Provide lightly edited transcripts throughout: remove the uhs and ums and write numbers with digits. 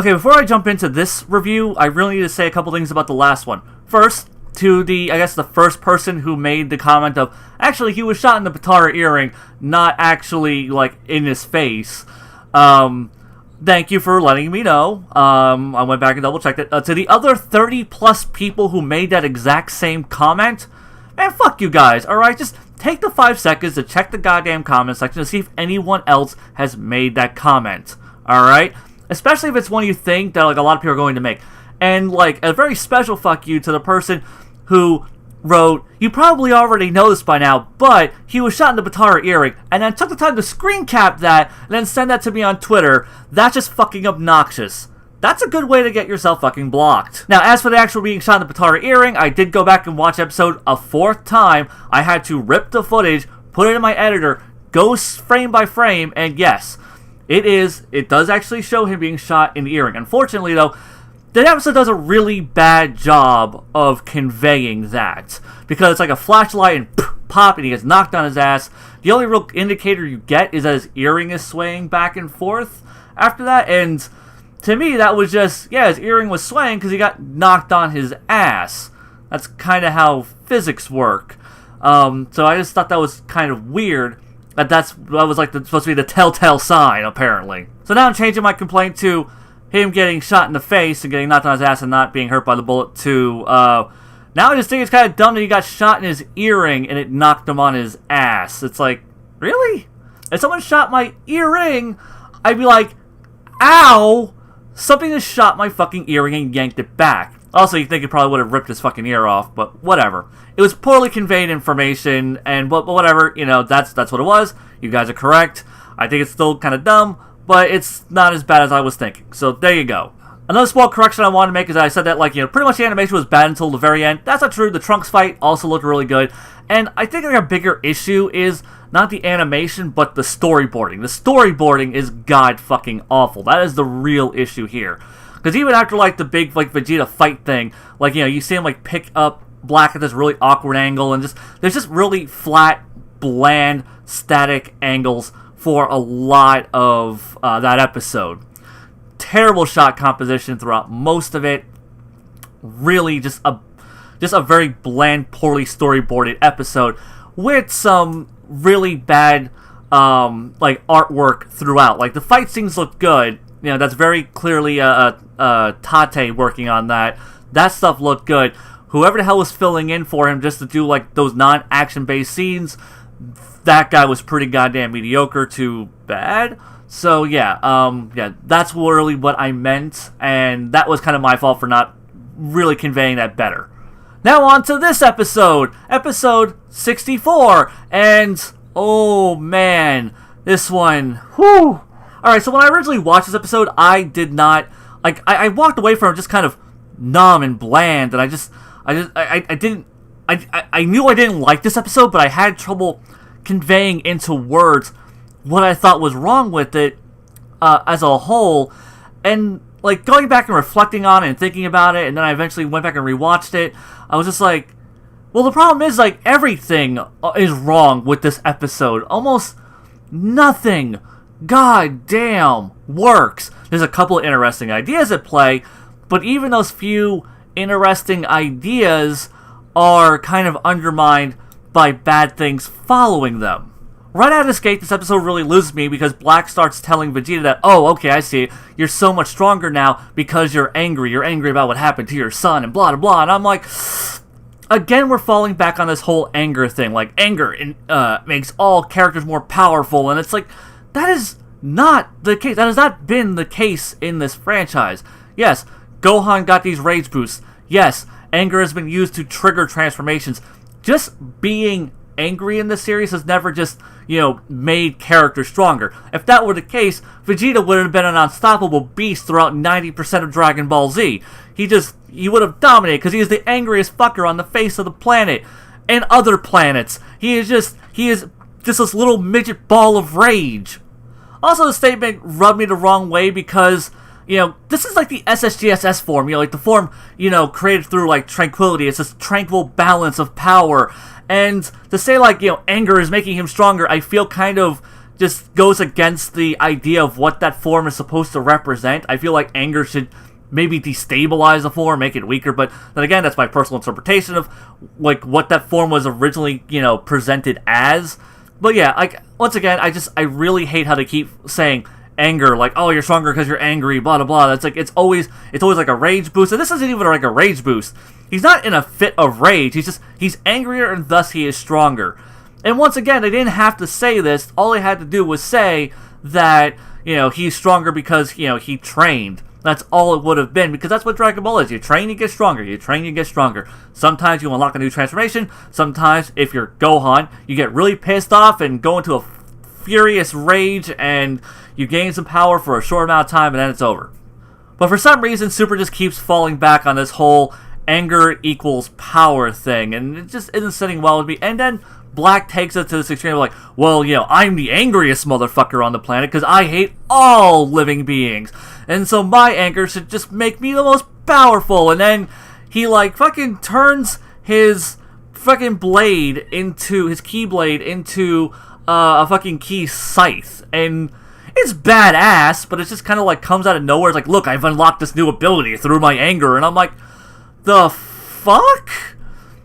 Okay, before I jump into this review, I really need to say a couple things about the last one. First, to the, I guess, the first person who made the comment of, actually, he was shot in the Patara earring, not actually, like, in his face. Thank you for letting me know. I went back and double-checked it. To the other 30-plus people who made that exact same comment, man, fuck you guys, alright? Just take the 5 seconds to check the goddamn comment section to see if anyone else has made that comment, alright? Especially if it's one you think that, like, a lot of people are going to make. And, like, a very special fuck you to the person who wrote, you probably already know this by now, but he was shot in the Patara earring, and then took the time to screen cap that, and then send that to me on Twitter. That's just fucking obnoxious. That's a good way to get yourself fucking blocked. Now, as for the actual being shot in the Patara earring, I did go back and watch the episode a 4th time. I had to rip the footage, put it in my editor, go frame by frame, and yes, it does actually show him being shot in the earring. Unfortunately, though, the episode does a really bad job of conveying that. Because it's like a flashlight and pop and he gets knocked on his ass. The only real indicator you get is that his earring is swaying back and forth after that. And to me, that was just, yeah, his earring was swaying because he got knocked on his ass. That's kind of how physics work. So I just thought that was kind of weird. That was like supposed to be the telltale sign, apparently. So now I'm changing my complaint to him getting shot in the face and getting knocked on his ass and not being hurt by the bullet to, now I just think it's kind of dumb that he got shot in his earring and it knocked him on his ass. It's like, really? If someone shot my earring, I'd be like, ow! Something just shot my fucking earring and yanked it back. Also, you think it probably would have ripped his fucking ear off, but whatever. It was poorly conveyed information, and but whatever, you know, that's what it was. You guys are correct. I think it's still kind of dumb, but it's not as bad as I was thinking. So there you go. Another small correction I wanted to make is that I said that, like, you know, pretty much the animation was bad until the very end. That's not true. The Trunks fight also looked really good. And I think like a bigger issue is not the animation, but the storyboarding. The storyboarding is god fucking awful. That is the real issue here. Because even after, like, the big, like, Vegeta fight thing, like, you know, you see him, like, pick up Black at this really awkward angle, and there's just really flat, bland, static angles for a lot of that episode. Terrible shot composition throughout most of it. Really just a very bland, poorly storyboarded episode with some really bad like artwork throughout. Like, the fight scenes look good. You know, that's very clearly Tate working on that. That stuff looked good. Whoever the hell was filling in for him just to do, like, those non-action based scenes, that guy was pretty goddamn mediocre to bad. So yeah, that's really what I meant, and that was kind of my fault for not really conveying that better. Now on to this episode 64, and oh man, this one, whew. Alright, so when I originally watched this episode, I did not, like, I walked away from it just kind of numb and bland, and I knew I didn't like this episode, but I had trouble conveying into words what I thought was wrong with it as a whole. And, like, going back and reflecting on it and thinking about it, and then I eventually went back and rewatched it, I was just like, well, the problem is, like, everything is wrong with this episode. Almost nothing, god damn, works. There's a couple of interesting ideas at play, but even those few interesting ideas are kind of undermined by bad things following them. Right out of the gate, this episode really loses me because Black starts telling Vegeta that, oh, okay, I see it. You're so much stronger now because you're angry. You're angry about what happened to your son and blah, blah, blah. And I'm like, again, we're falling back on this whole anger thing. Like, anger makes all characters more powerful. And it's like, that is not the case. That has not been the case in this franchise. Yes, Gohan got these rage boosts. Yes, anger has been used to trigger transformations. Just being angry in this series has never just, you know, made characters stronger. If that were the case, Vegeta would have been an unstoppable beast throughout 90% of Dragon Ball Z. He would have dominated because he is the angriest fucker on the face of the planet and other planets. He is just this little midget ball of rage. Also, the statement rubbed me the wrong way because, you know, this is like the SSGSS form, you know, like the form, you know, created through, like, tranquility. It's this tranquil balance of power. And to say, like, you know, anger is making him stronger, I feel kind of just goes against the idea of what that form is supposed to represent. I feel like anger should maybe destabilize the form, make it weaker, but then again, that's my personal interpretation of like what that form was originally, presented as. But yeah, like, once again, I really hate how they keep saying anger, like, oh, you're stronger because you're angry, blah, blah, blah. That's like, it's always like a rage boost, and this isn't even like a rage boost. He's not in a fit of rage, he's angrier, and thus he is stronger. And once again, they didn't have to say this, all they had to do was say that, he's stronger because, he trained. That's all it would have been, because that's what Dragon Ball is. You train, you get stronger. You train, you get stronger. Sometimes you unlock a new transformation. Sometimes, if you're Gohan, you get really pissed off and go into a furious rage, and you gain some power for a short amount of time, and then it's over. But for some reason, Super just keeps falling back on this whole anger equals power thing, and it just isn't sitting well with me. And then Black takes it to this extreme of like, well, I'm the angriest motherfucker on the planet because I hate all living beings. And so my anger should just make me the most powerful. And then he like fucking turns his fucking blade into, his keyblade into a fucking key scythe. And it's badass, but it just kind of like comes out of nowhere. It's like, look, I've unlocked this new ability through my anger. And I'm like, the fuck?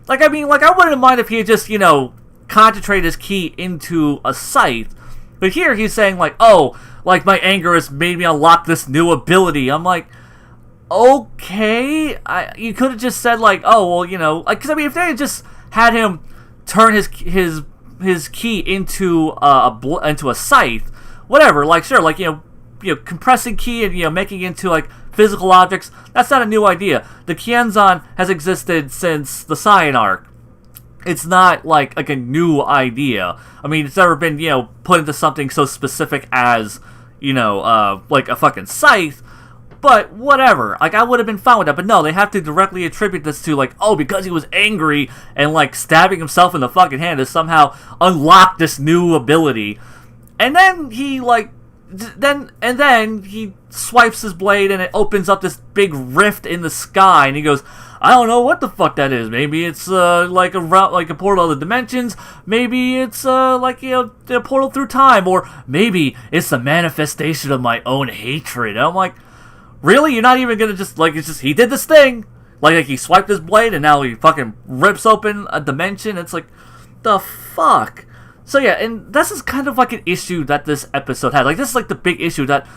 Like, I mean, like, I wouldn't mind if he had just, concentrate his ki into a scythe, but here he's saying like, oh, like my anger has made me unlock this new ability. I'm like, okay, you could have just said like, oh, well, like, because I mean, if they had just had him turn his ki into a scythe, whatever, like, sure, like, compressing ki and making it into like physical objects, that's not a new idea. The Kienzan has existed since the Saiyan arc. It's not like a new idea. I mean, it's never been, put into something so specific as, like a fucking scythe, but whatever. Like, I would have been fine with that, but no, they have to directly attribute this to, like, oh, because he was angry and, like, stabbing himself in the fucking hand has somehow unlocked this new ability. And then he, like, then he swipes his blade and it opens up this big rift in the sky, and he goes, I don't know what the fuck that is. Maybe it's like a portal of the dimensions. Maybe it's like a portal through time, or maybe it's the manifestation of my own hatred. And I'm like, really? You're not even gonna just like, it's just he did this thing, like he swiped his blade and now he fucking rips open a dimension. It's like, the fuck. So yeah, and this is kind of like an issue that this episode had. Like, this is like the big issue that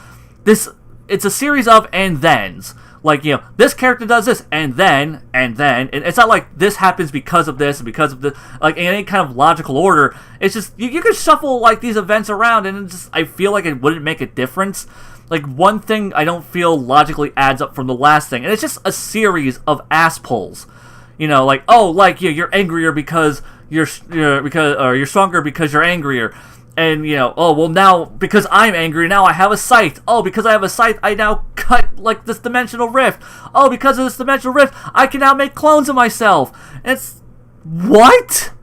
it's a series of and thens. Like, this character does this, and then, and it's not like this happens because of this, and because of this, like, in any kind of logical order. It's just, you could shuffle, like, these events around, and it's just, I feel like it wouldn't make a difference. Like, one thing I don't feel logically adds up from the last thing, and it's just a series of ass pulls. Like, oh, like, you're angrier because you're stronger because you're angrier. And, oh, well, now, because I'm angry, now I have a scythe. Oh, because I have a scythe, I now cut, like, this dimensional rift. Oh, because of this dimensional rift, I can now make clones of myself. It's... what?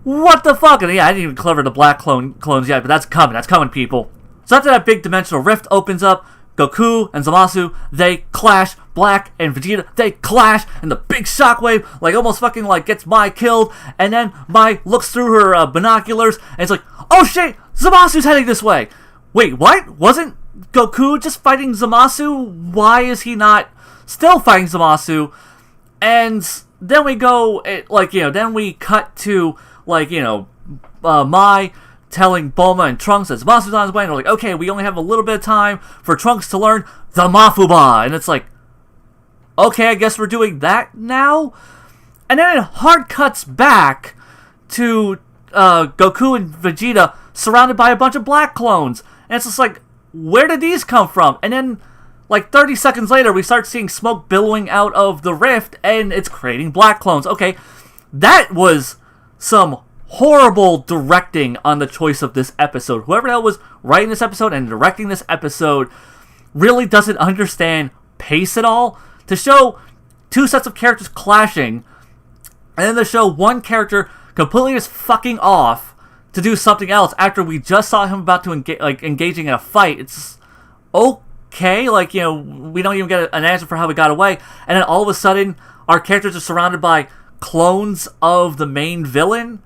What the fuck? And yeah, I didn't even cover the black clones yet, but that's coming, people. So after that big dimensional rift opens up, Goku and Zamasu, they clash. Black and Vegeta, they clash, and the big shockwave, like, almost fucking, like, gets Mai killed, and then Mai looks through her binoculars, and it's like, oh shit, Zamasu's heading this way. Wait, what? Wasn't Goku just fighting Zamasu? Why is he not still fighting Zamasu? And then we go, then we cut to, like, Mai telling Bulma and Trunks that Zamasu's on his way, and they're like, okay, we only have a little bit of time for Trunks to learn the Mafuba, and it's like, okay, I guess we're doing that now? And then it hard cuts back to Goku and Vegeta surrounded by a bunch of black clones. And it's just like, where did these come from? And then, like, 30 seconds later, we start seeing smoke billowing out of the rift, and it's creating black clones. Okay, that was some horrible directing on the choice of this episode. Whoever the hell was writing this episode and directing this episode really doesn't understand pace at all. To show two sets of characters clashing, and then to show one character completely just fucking off to do something else after we just saw him about to engaging in a fight. It's okay, like, we don't even get an answer for how he got away, and then all of a sudden, our characters are surrounded by clones of the main villain,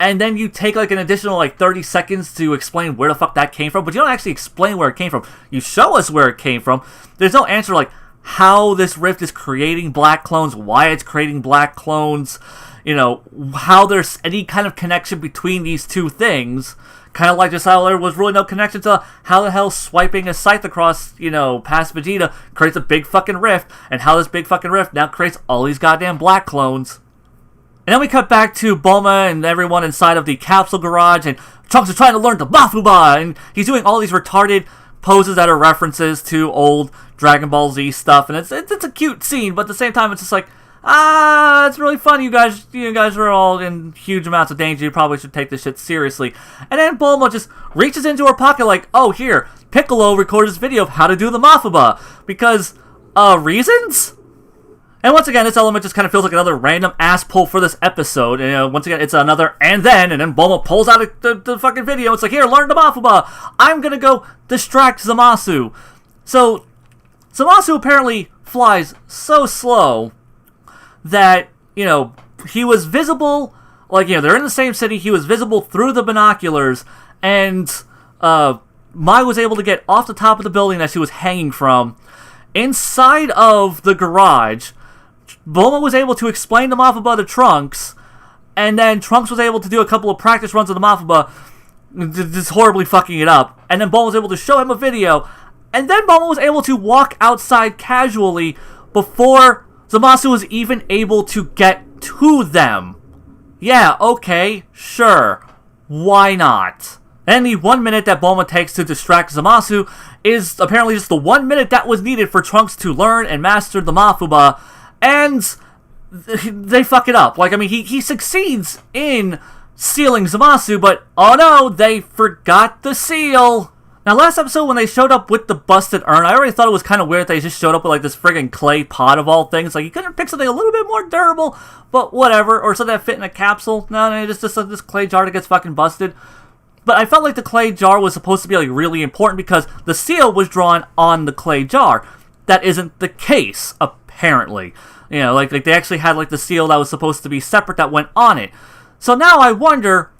and then you take like an additional like 30 seconds to explain where the fuck that came from, but you don't actually explain where it came from. You show us where it came from. There's no answer like how this rift is creating black clones, why it's creating black clones, you know, how there's any kind of connection between these two things. Kind of like just how there was really no connection to how the hell swiping a scythe across, you know, past Vegeta creates a big fucking rift, and how this big fucking rift now creates all these goddamn black clones. And then we cut back to Bulma and everyone inside of the capsule garage, and Trunks is trying to learn the Mafuba, and he's doing all these retarded poses that are references to old Dragon Ball Z stuff, and it's a cute scene, but at the same time it's just like, it's really fun. You guys are all in huge amounts of danger. You probably should take this shit seriously. And then Bulma just reaches into her pocket like, oh, here, Piccolo recorded this video of how to do the Mafuba. Because, reasons? And once again, this element just kind of feels like another random ass pull for this episode. And once again, it's another and then Bulma pulls out the fucking video. It's like, here, learn the Mafuba. I'm gonna go distract Zamasu. So, Zamasu apparently flies so slow that, you know, he was visible, like, you know, they're in the same city, he was visible through the binoculars, and Mai was able to get off the top of the building that she was hanging from. Inside of the garage, Bulma was able to explain the Mafuba to Trunks, and then Trunks was able to do a couple of practice runs of the Mafuba, just horribly fucking it up, and then Bulma was able to show him a video, and then Bulma was able to walk outside casually before Zamasu was even able to get to them. Yeah, okay, sure. Why not? And the 1 minute that Bulma takes to distract Zamasu is apparently just the 1 minute that was needed for Trunks to learn and master the Mafuba, and they fuck it up. Like, I mean, he succeeds in sealing Zamasu, but oh no, they forgot the seal. Now, last episode, when they showed up with the busted urn, I already thought it was kind of weird that they just showed up with, like, this friggin' clay pot of all things. Like, you couldn't pick something a little bit more durable, but whatever. Or something that fit in a capsule. No, just this clay jar that gets fucking busted. But I felt like the clay jar was supposed to be, like, really important because the seal was drawn on the clay jar. That isn't the case, apparently. You know, like they actually had, like, the seal that was supposed to be separate that went on it. So now I wonder,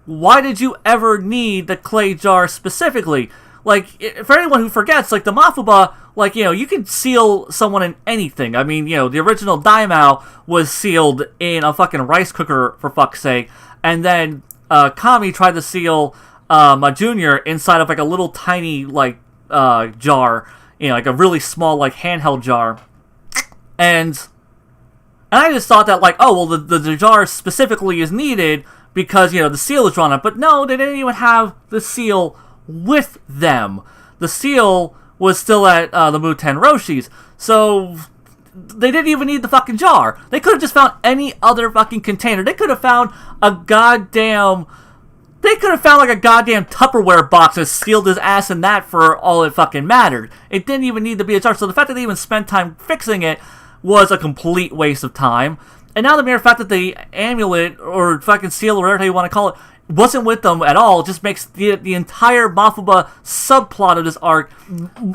why did you ever need the clay jar specifically? Like, for anyone who forgets, like, the Mafuba, like, you know, you can seal someone in anything. I mean, you know, the original Daimao was sealed in a fucking rice cooker, for fuck's sake. And then Kami tried to seal a junior inside of, like, a little tiny, like, jar. You know, like a really small, like, handheld jar. And I just thought that, like, oh, well, the jar specifically is needed because, you know, the seal is drawn on. But no, they didn't even have the seal with them. The seal was still at the Muten Roshi's. So they didn't even need the fucking jar. They could have just found any other fucking container. They could have found a goddamn... They could have found, like, a goddamn Tupperware box and sealed his ass in that for all it fucking mattered. It didn't even need to be a jar. So the fact that they even spent time fixing it was a complete waste of time. And now the mere fact that the amulet, or fucking seal, or whatever you want to call it, wasn't with them at all just makes the entire Mafuba subplot of this arc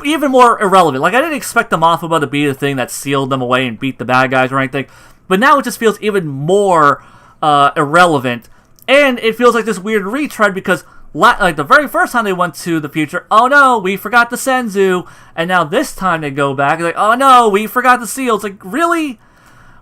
even more irrelevant. Like, I didn't expect the Mafuba to be the thing that sealed them away and beat the bad guys or anything, but now it just feels even more irrelevant. And it feels like this weird retread because, like, the very first time they went to the future, oh no, we forgot the Senzu. And now this time they go back, like, oh no, we forgot the seal. It's like, really?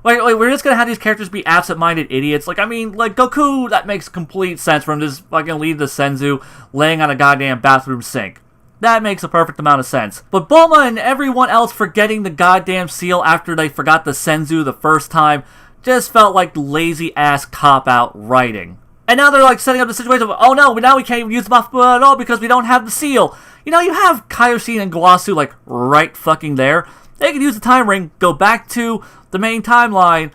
Like, we're just gonna have these characters be absent-minded idiots. Like, I mean, like, Goku, that makes complete sense for him to just fucking leave the Senzu laying on a goddamn bathroom sink. That makes a perfect amount of sense. But Bulma and everyone else forgetting the goddamn seal after they forgot the Senzu the first time just felt like lazy-ass cop-out writing. And now they're, like, setting up the situation of, oh no, now we can't even use Mafuba at all because we don't have the seal. You know, you have Kaioshin and Gowasu, like, right fucking there. They could use the time ring, go back to the main timeline,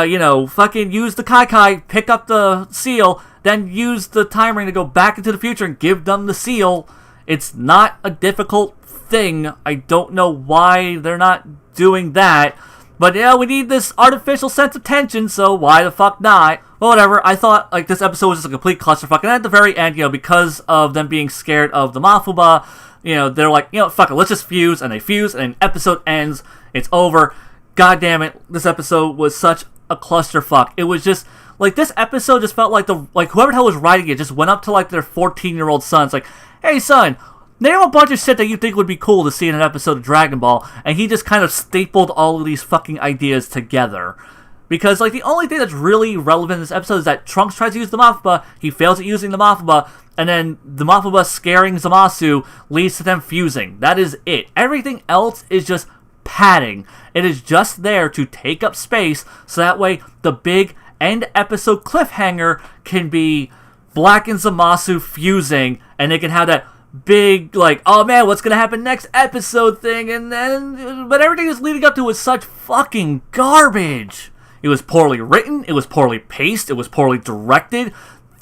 you know, fucking use the Kai, pick up the seal, then use the time ring to go back into the future and give them the seal. It's not a difficult thing. I don't know why they're not doing that. But, yeah, we need this artificial sense of tension, so why the fuck not? Well, whatever. I thought, like, this episode was just a complete clusterfuck. And at the very end, you know, because of them being scared of the Mafuba, you know, they're like, you know, fuck it, let's just fuse. And they fuse, and episode ends. It's over. God damn it, this episode was such a clusterfuck. It was just, Like, this episode just felt like whoever the hell was writing it just went up to, like, their 14-year-old son. It's like, hey, son, name a bunch of shit that you think would be cool to see in an episode of Dragon Ball. And he just kind of stapled all of these fucking ideas together. Because, like, the only thing that's really relevant in this episode is that Trunks tries to use the Mafuba, he fails at using the Mafuba, and then the Mafuba scaring Zamasu leads to them fusing. That is it. Everything else is just padding. It is just there to take up space, so that way the big end episode cliffhanger can be Black and Zamasu fusing, and they can have that big, like, oh man, what's gonna happen next episode thing, and then, but everything is leading up to was such fucking garbage. It was poorly written, it was poorly paced, it was poorly directed.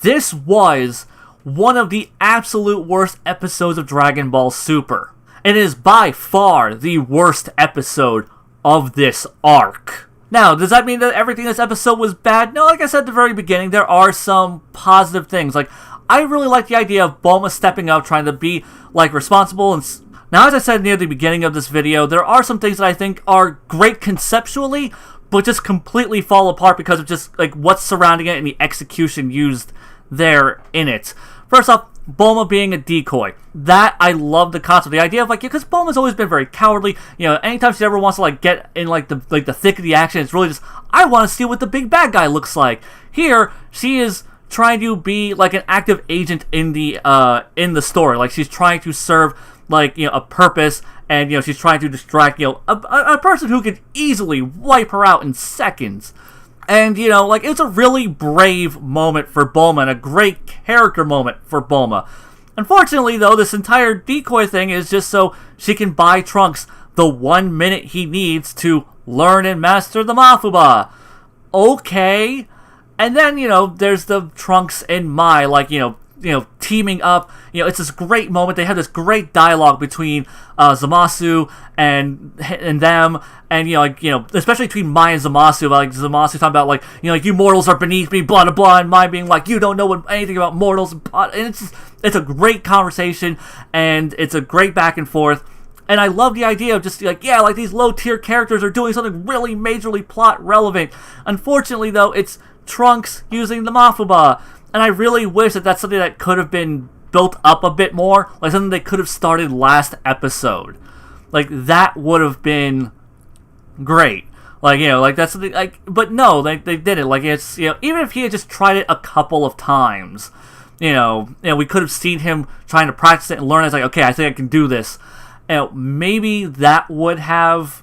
This was one of the absolute worst episodes of Dragon Ball Super. It is by far the worst episode of this arc. Now, does that mean that everything in this episode was bad? No, like I said at the very beginning, there are some positive things. Like, I really like the idea of Bulma stepping up, trying to be, like, responsible. And now, as I said near the beginning of this video, there are some things that I think are great conceptually, but just completely fall apart because of just, like, what's surrounding it and the execution used there in it. First off, Bulma being a decoy. That, I love the concept. The idea of, like, because Bulma's always been very cowardly. You know, anytime she ever wants to, like, get in, like, the thick of the action, it's really just, I want to see what the big bad guy looks like. Here, she is trying to be, like, an active agent in the story. Like, she's trying to serve, like, you know, a purpose, and, you know, she's trying to distract, you know, a person who could easily wipe her out in seconds. And, you know, like, it's a really brave moment for Bulma, and a great character moment for Bulma. Unfortunately, though, this entire decoy thing is just so she can buy Trunks the 1 minute he needs to learn and master the Mafuba. Okay. And then, you know, there's the Trunks and Mai, like, you know, teaming up. You know, it's this great moment. They have this great dialogue between Zamasu and them, and, you know, like, you know, especially between Mai and Zamasu. Like, Zamasu talking about, like, you know, like, you mortals are beneath me, blah blah blah, and Mai being like, you don't know anything about mortals, and it's a great conversation, and it's a great back and forth. And I love the idea of just, like, yeah, like, these low-tier characters are doing something really majorly plot relevant. Unfortunately, though, it's Trunks using the Mafuba. And I really wish that that's something that could have been built up a bit more. Like, something they could have started last episode. Like, that would have been great. Like, you know, like, that's something, like, but no, they didn't. Like, it's, you know, even if he had just tried it a couple of times, you know, we could have seen him trying to practice it and learn. It's like, okay, I think I can do this. You know, maybe that would have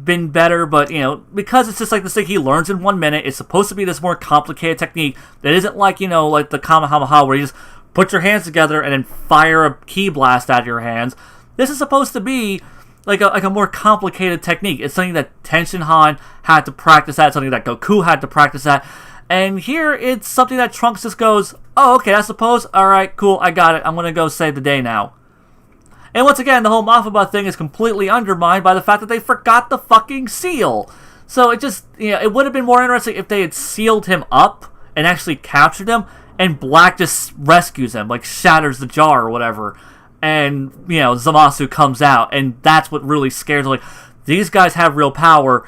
been better, but, you know, because it's just like this thing he learns in 1 minute, it's supposed to be this more complicated technique that isn't like, you know, like the Kamehameha where you just put your hands together and then fire a ki blast out of your hands. This is supposed to be like a more complicated technique. It's something that Tenshin Han had to practice at, something that Goku had to practice at, and here it's something that Trunks just goes, oh, okay, I suppose, alright, cool, I got it, I'm gonna go save the day now. And once again, the whole Mafuba thing is completely undermined by the fact that they forgot the fucking seal. So it just, you know, it would have been more interesting if they had sealed him up and actually captured him, and Black just rescues him, like shatters the jar or whatever, and, you know, Zamasu comes out, and that's what really scares me. Like, these guys have real power.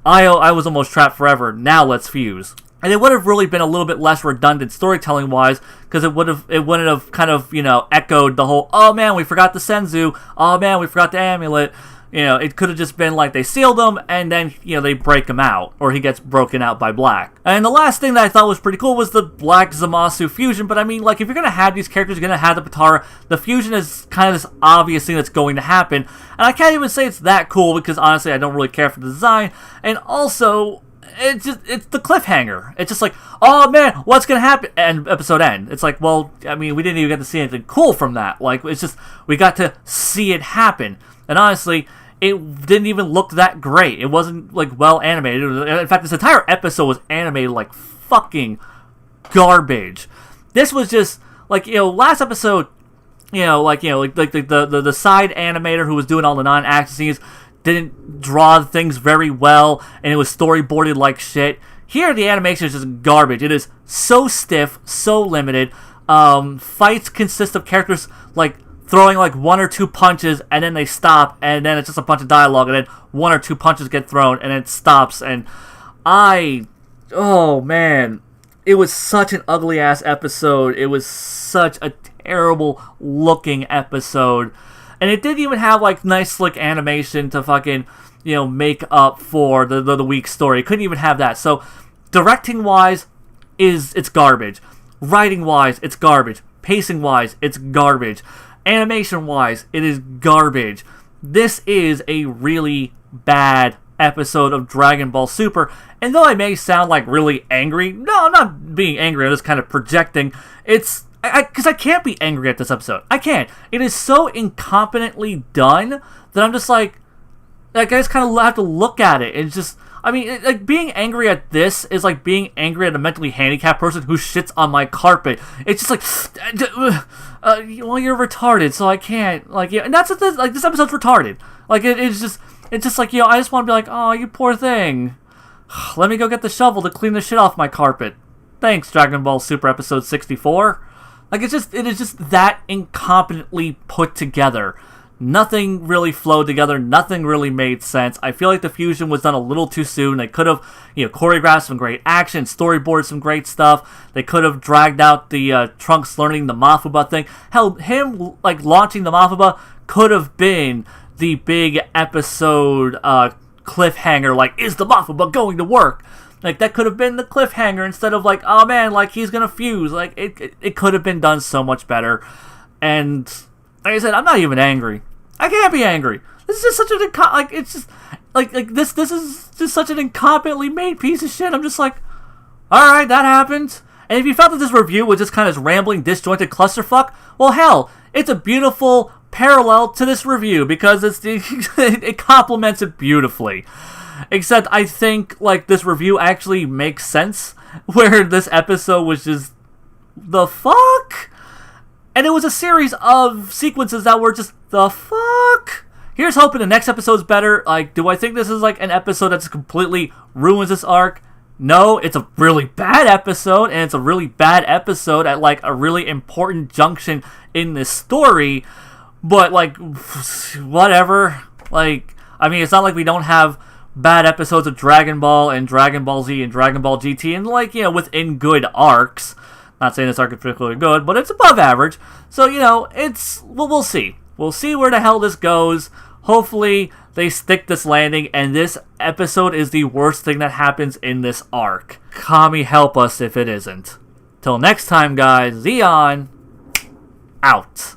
I was almost trapped forever. Now let's fuse. And it would have really been a little bit less redundant storytelling-wise, because it wouldn't have kind of, you know, echoed the whole, oh man, we forgot the Senzu, oh man, we forgot the amulet. You know, it could have just been like they sealed him, and then, you know, they break him out, or he gets broken out by Black. And the last thing that I thought was pretty cool was the Black Zamasu fusion, but I mean, like, if you're going to have these characters, you're going to have the Potara, the fusion is kind of this obvious thing that's going to happen, and I can't even say it's that cool, because honestly, I don't really care for the design, and also, it's the cliffhanger. It's just like, oh man, what's gonna happen? And episode end. It's like, well, I mean, we didn't even get to see anything cool from that. Like, it's just, we got to see it happen. And honestly, it didn't even look that great. It wasn't, like, well animated. In fact, this entire episode was animated like fucking garbage. This was just, like, you know, last episode, like the side animator who was doing all the non-action scenes didn't draw things very well, and it was storyboarded like shit. Here, the animation is just garbage. It is so stiff, so limited. Fights consist of characters, like, throwing, like, 1 or 2 punches, and then they stop, and then it's just a bunch of dialogue, and then 1 or 2 punches get thrown, and it stops, and oh, man. it was such an ugly ass episode. It was such a terrible looking episode. And it didn't even have like nice slick animation to fucking, make up for the weak story. It couldn't even have that. So directing wise it's garbage. Writing wise, it's garbage. Pacing wise, it's garbage. Animation wise, it is garbage. This is a really bad episode of Dragon Ball Super, and though I may sound like really angry, no, I'm not being angry, I'm just kind of projecting. It's because I can't be angry at this episode. I can't. It is so incompetently done that I'm just like I just kind of have to look at it. It's just, being angry at this is like being angry at a mentally handicapped person who shits on my carpet. It's just like, well, you're retarded, so I can't, and that's what this episode's retarded. It's just like, I just want to be like, oh, you poor thing. Let me go get the shovel to clean the shit off my carpet. Thanks, Dragon Ball Super Episode 64. It is just that incompetently put together. Nothing really flowed together. Nothing really made sense. I feel like the fusion was done a little too soon. They could have, choreographed some great action, storyboarded some great stuff. They could have dragged out the Trunks learning the Mafuba thing. Hell, him, launching the Mafuba could have been the big episode cliffhanger. Is the Mafuba going to work? That could have been the cliffhanger instead of oh man, he's gonna fuse. It could have been done so much better. And like I said, I'm not even angry. I can't be angry. This is just such an it's just this is just such an incompetently made piece of shit. I'm just like, all right, that happened. And if you felt that this review was just kind of rambling, disjointed clusterfuck, well, hell, it's a beautiful parallel to this review because it complements it beautifully. Except I think this review actually makes sense, where this episode was just the fuck. And it was a series of sequences that were just the fuck. Here's hoping the next episode's better. Do I think this is an episode that just completely ruins this arc? No, it's a really bad episode, and it's a really bad episode at a really important junction in this story. But whatever. It's not like we don't have bad episodes of Dragon Ball and Dragon Ball Z and Dragon Ball GT and within good arcs. Not saying this arc is particularly good, but it's above average. So, we'll see. We'll see where the hell this goes. Hopefully, they stick this landing, and this episode is the worst thing that happens in this arc. Kami, help us if it isn't. Till next time, guys, Xeon, out.